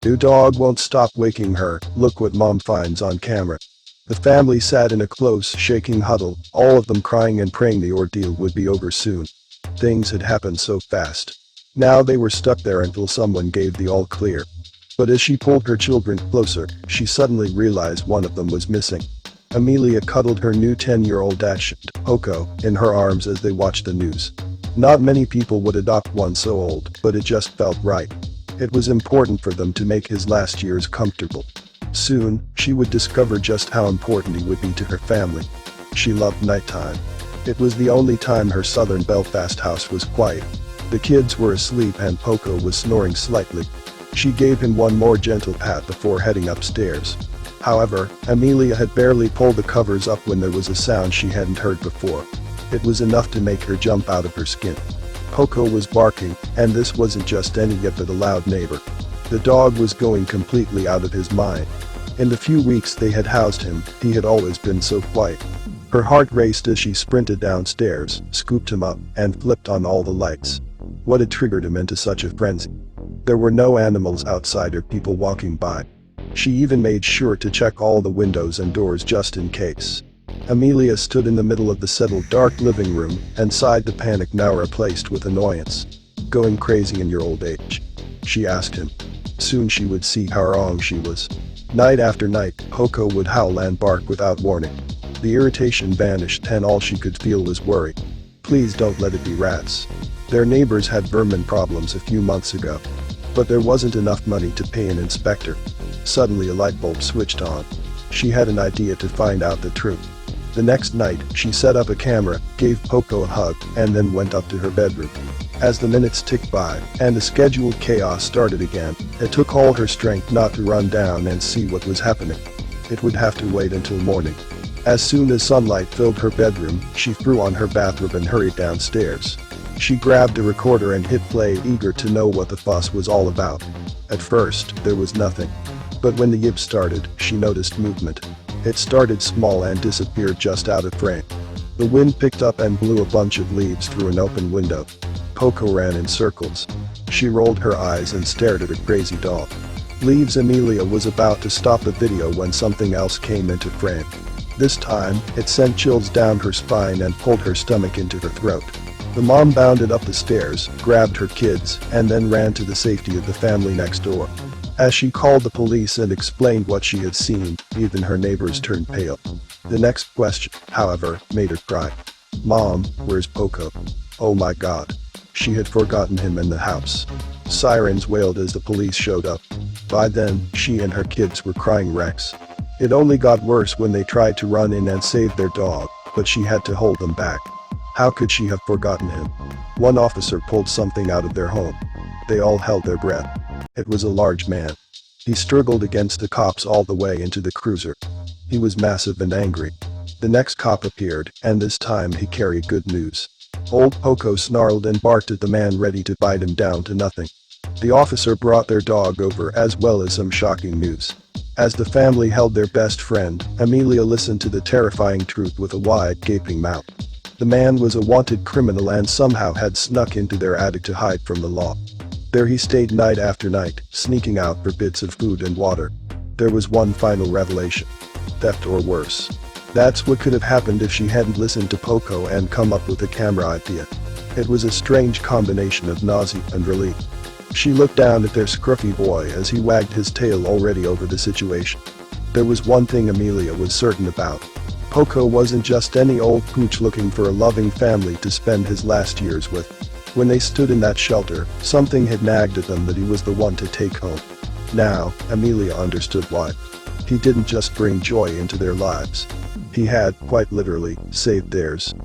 New dog won't stop waking her, look what mom finds on camera. The family sat in a close, shaking huddle, all of them crying and praying the ordeal would be over soon. Things had happened so fast. Now they were stuck there until someone gave the all clear. But as she pulled her children closer, she suddenly realized one of them was missing. Amelia cuddled her new 10-year-old dachshund, Poco, in her arms as they watched the news. Not many people would adopt one so old, but it just felt right. It was important for them to make his last years comfortable. Soon, she would discover just how important he would be to her family. She loved nighttime. It was the only time her southern Belfast house was quiet. The kids were asleep and Poco was snoring slightly. She gave him one more gentle pat before heading upstairs. However, Amelia had barely pulled the covers up when there was a sound she hadn't heard before. It was enough to make her jump out of her skin. Poco was barking, and this wasn't just any yet but a loud neighbor. The dog was going completely out of his mind. In the few weeks they had housed him, he had always been so quiet. Her heart raced as she sprinted downstairs, scooped him up, and flipped on all the lights. What had triggered him into such a frenzy? There were no animals outside or people walking by. She even made sure to check all the windows and doors just in case. Amelia stood in the middle of the settled dark living room and sighed, the panic now replaced with annoyance. "Going crazy in your old age?" she asked him. Soon she would see how wrong she was. Night after night, Poco would howl and bark without warning. The irritation vanished and all she could feel was worry. Please don't let it be rats. Their neighbors had vermin problems a few months ago. But there wasn't enough money to pay an inspector. Suddenly a light bulb switched on. She had an idea to find out the truth. The next night, she set up a camera, gave Poco a hug, and then went up to her bedroom. As the minutes ticked by, and the scheduled chaos started again, it took all her strength not to run down and see what was happening. It would have to wait until morning. As soon as sunlight filled her bedroom, she threw on her bathrobe and hurried downstairs. She grabbed a recorder and hit play, eager to know what the fuss was all about. At first, there was nothing. But when the yips started, she noticed movement. It started small and disappeared just out of frame. The wind picked up and blew a bunch of leaves through an open window. Poco ran in circles. She rolled her eyes and stared at her crazy dog. Leaves. Amelia was about to stop the video when something else came into frame. This time, it sent chills down her spine and pulled her stomach into her throat. The mom bounded up the stairs, grabbed her kids, and then ran to the safety of the family next door. As she called the police and explained what she had seen, even her neighbors turned pale. The next question, however, made her cry. "Mom, where's Poco?" Oh my God. She had forgotten him in the house. Sirens wailed as the police showed up. By then, she and her kids were crying wrecks. It only got worse when they tried to run in and save their dog, but she had to hold them back. How could she have forgotten him? One officer pulled something out of their home. They all held their breath. It was a large man. He struggled against the cops all the way into the cruiser. He was massive and angry. The next cop appeared, and this time he carried good news. Old Poco snarled and barked at the man, ready to bite him down to nothing. The officer brought their dog over as well as some shocking news. As the family held their best friend, Amelia listened to the terrifying truth with a wide, gaping mouth. The man was a wanted criminal and somehow had snuck into their attic to hide from the law. There he stayed night after night, sneaking out for bits of food and water. There was one final revelation. Theft or worse. That's what could have happened if she hadn't listened to Poco and come up with a camera idea. It was a strange combination of nausea and relief. She looked down at their scruffy boy as he wagged his tail, already over the situation. There was one thing Amelia was certain about. Poco wasn't just any old pooch looking for a loving family to spend his last years with. When they stood in that shelter, something had nagged at them that he was the one to take home. Now, Amelia understood why. He didn't just bring joy into their lives. He had, quite literally, saved theirs.